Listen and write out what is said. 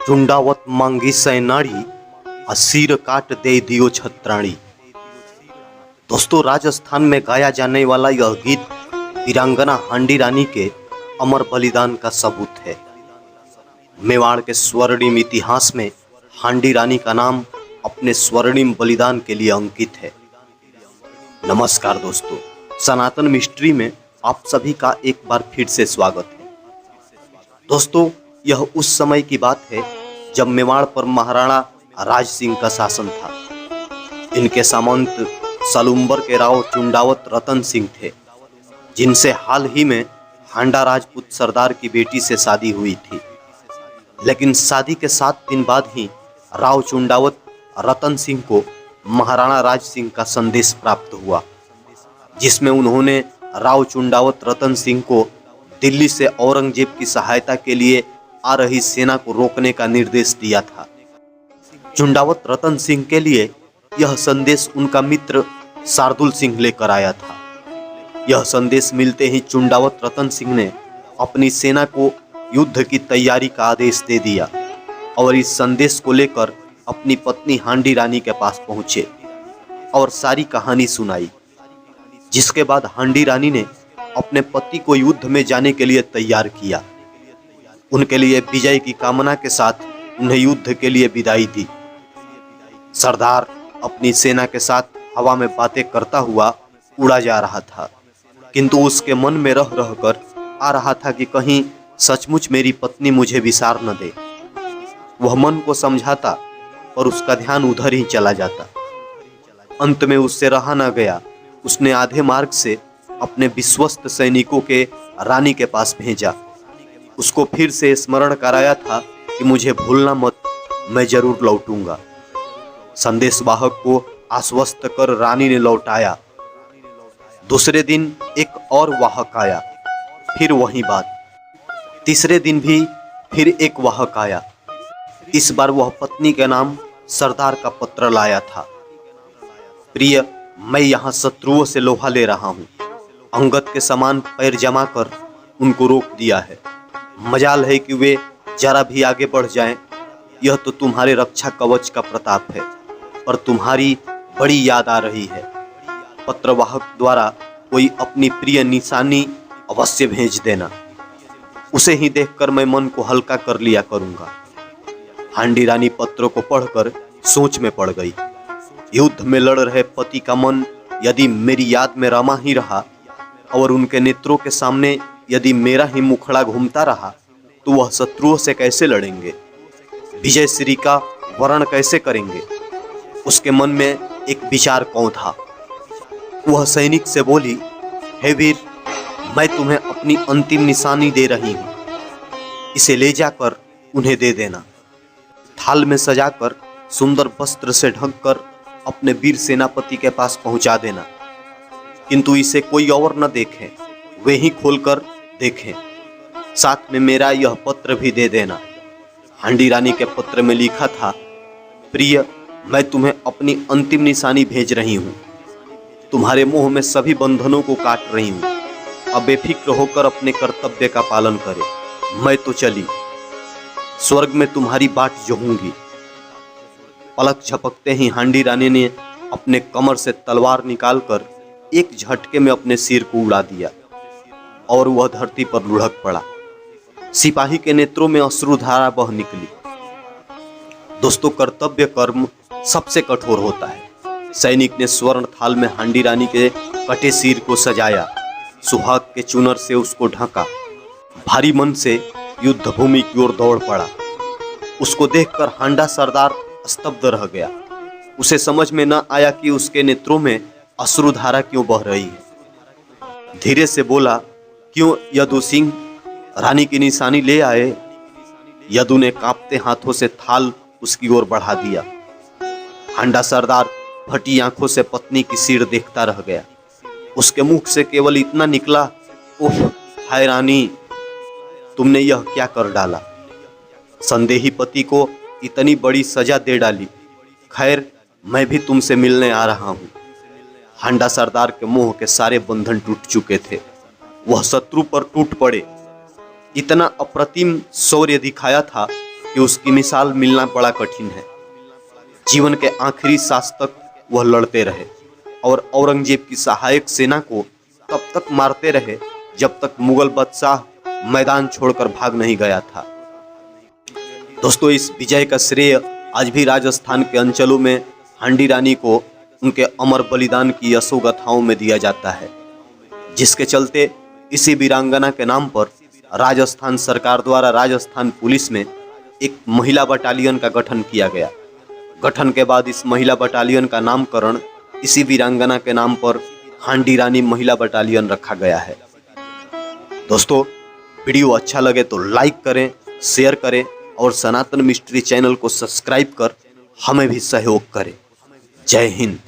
चुंडावत मांगी सैनाड़ी असीर काट दे दियो छत्राणी। दोस्तों, राजस्थान में गाया जाने वाला यह गीत वीरांगना हांडी रानी के अमर बलिदान का सबूत है। मेवाड़ के स्वर्णिम इतिहास में हांडी रानी का नाम अपने स्वर्णिम बलिदान के लिए अंकित है। नमस्कार दोस्तों, सनातन मिस्ट्री में आप सभी का एक बार फिर से स्वागत है। दोस्तों, यह उस समय की बात है जब मेवाड़ पर महाराणा राज सिंह का शासन था। इनके सामंत सलुम्बर के राव चुंडावत रतन सिंह थे, जिनसे हाल ही में हांडा राजपूत सरदार की बेटी से शादी हुई थी। लेकिन शादी के 7 दिन बाद ही राव चुंडावत रतन सिंह को महाराणा राज सिंह का संदेश प्राप्त हुआ, जिसमें उन्होंने राव चुंडावत रतन सिंह को दिल्ली से औरंगजेब की सहायता के लिए आ रही सेना को रोकने का निर्देश दिया था। चुंडावत रतन सिंह के लिए यह संदेश उनका मित्र शार्दुल सिंह लेकर आया था। यह संदेश मिलते ही चुंडावत रतन सिंह ने अपनी सेना को युद्ध की तैयारी का आदेश दे दिया और इस संदेश को लेकर अपनी पत्नी हांडी रानी के पास पहुंचे और सारी कहानी सुनाई। जिसके बाद हांडी रानी ने अपने पति को युद्ध में जाने के लिए तैयार किया। उनके लिए विजय की कामना के साथ उन्हें युद्ध के लिए विदाई दी। सरदार अपनी सेना के साथ हवा में बातें करता हुआ उड़ा जा रहा था, किंतु उसके मन में रह रहकर आ रहा था कि कहीं सचमुच मेरी पत्नी मुझे विसार न दे। वह मन को समझाता और उसका ध्यान उधर ही चला जाता। अंत में उससे रहा न गया। उसने आधे मार्ग से अपने विश्वस्त सैनिकों के रानी के पास भेजा। उसको फिर से स्मरण कराया था कि मुझे भूलना मत, मैं जरूर लौटूंगा। संदेशवाहक को आश्वस्त कर रानी ने लौटाया। दूसरे दिन एक और वाहक आया, फिर वही बात। तीसरे दिन भी फिर एक वाहक आया। इस बार वह पत्नी के नाम सरदार का पत्र लाया था। प्रिय, मैं यहाँ शत्रुओं से लोहा ले रहा हूँ। अंगद के समान पैर जमा कर उनको रोक दिया है। मजाल है कि वे जरा भी आगे बढ़ जाएं। यह तो तुम्हारे रक्षा कवच का प्रताप है, पर तुम्हारी बड़ी याद आ रही है। पत्रवाहक द्वारा कोई अपनी प्रिय निशानी अवश्य भेज देना। उसे ही देखकर मैं मन को हल्का कर लिया करूंगा। हांडी रानी पत्र को पढ़कर सोच में पड़ गई। युद्ध में लड़ रहे पति का मन यदि मेरी याद में रमा ही रहा और उनके नेत्रों के सामने यदि मेरा ही मुखड़ा घूमता रहा, तो वह शत्रुओं से कैसे लड़ेंगे, विजय श्री का वर्ण कैसे करेंगे। उसके मन में एक विचार कौन था। वह सैनिक से बोली, हे वीर, मैं तुम्हें अपनी अंतिम निशानी दे रही हूँ। इसे ले जाकर उन्हें दे देना। थाल में सजाकर सुंदर वस्त्र से ढककर अपने वीर सेनापति के पास पहुंचा देना, किंतु इसे कोई और न देखे, वे ही खोलकर देखें। साथ में मेरा यह पत्र भी दे देना। हांडी रानी के पत्र में लिखा था, प्रिय, मैं तुम्हें अपनी अंतिम निशानी भेज रही हूँ। तुम्हारे मुंह में सभी बंधनों को काट रही हूँ। अब बेफिक्र होकर अपने कर्तव्य का पालन करे। मैं तो चली, स्वर्ग में तुम्हारी बाट जोहूंगी। पलक झपकते ही हांडी रानी ने अपने कमर से तलवार निकालकर एक झटके में अपने सिर को उड़ा दिया और वह धरती पर लुढ़क पड़ा। सिपाही के नेत्रों में अश्रुधारा बह निकली। दोस्तों, कर्तव्य कर्म सबसे कठोर होता है। सैनिक ने स्वर्ण थाल में हांडी रानी के कटे सिर को सजाया, सुहाग के चुनर से उसको ढका। भारी मन से युद्ध भूमि की ओर दौड़ पड़ा। उसको देखकर हांडा सरदार स्तब्ध रह गया। उसे समझ में न आया कि उसके नेत्रों में अश्रुधारा क्यों बह रही है। धीरे से बोला, क्यों यदु सिंह, रानी की निशानी ले आए? यदु ने कांपते हाथों से थाल उसकी ओर बढ़ा दिया। हांडा सरदार फटी आंखों से पत्नी की सिर देखता रह गया। उसके मुख से केवल इतना निकला, उफ, हाय रानी, तुमने यह क्या कर डाला। संदेही पति को इतनी बड़ी सजा दे डाली। खैर, मैं भी तुमसे मिलने आ रहा हूँ। हांडा सरदार के मोह के सारे बंधन टूट चुके थे। वह शत्रु पर टूट पड़े। इतना अप्रतिम शौर्य दिखाया था कि उसकी मिसाल मिलना बड़ा कठिन है। जीवन के आखिरी सांस तक वह लड़ते रहे और औरंगजेब की सहायक सेना को तब तक मारते रहे जब तक मुगल बादशाह मैदान छोड़कर भाग नहीं गया था। दोस्तों, इस विजय का श्रेय आज भी राजस्थान के अंचलों में हांडी रानी को उनके अमर बलिदान की यशोगाथाओं में दिया जाता है, जिसके चलते इसी वीरांगना के नाम पर राजस्थान सरकार द्वारा राजस्थान पुलिस में एक महिला बटालियन का गठन किया गया। गठन के बाद इस महिला बटालियन का नामकरण इसी वीरांगना के नाम पर हांडी रानी महिला बटालियन रखा गया है। दोस्तों, वीडियो अच्छा लगे तो लाइक करें, शेयर करें और सनातन मिस्ट्री चैनल को सब्सक्राइब कर हमें भी सहयोग करें। जय हिंद।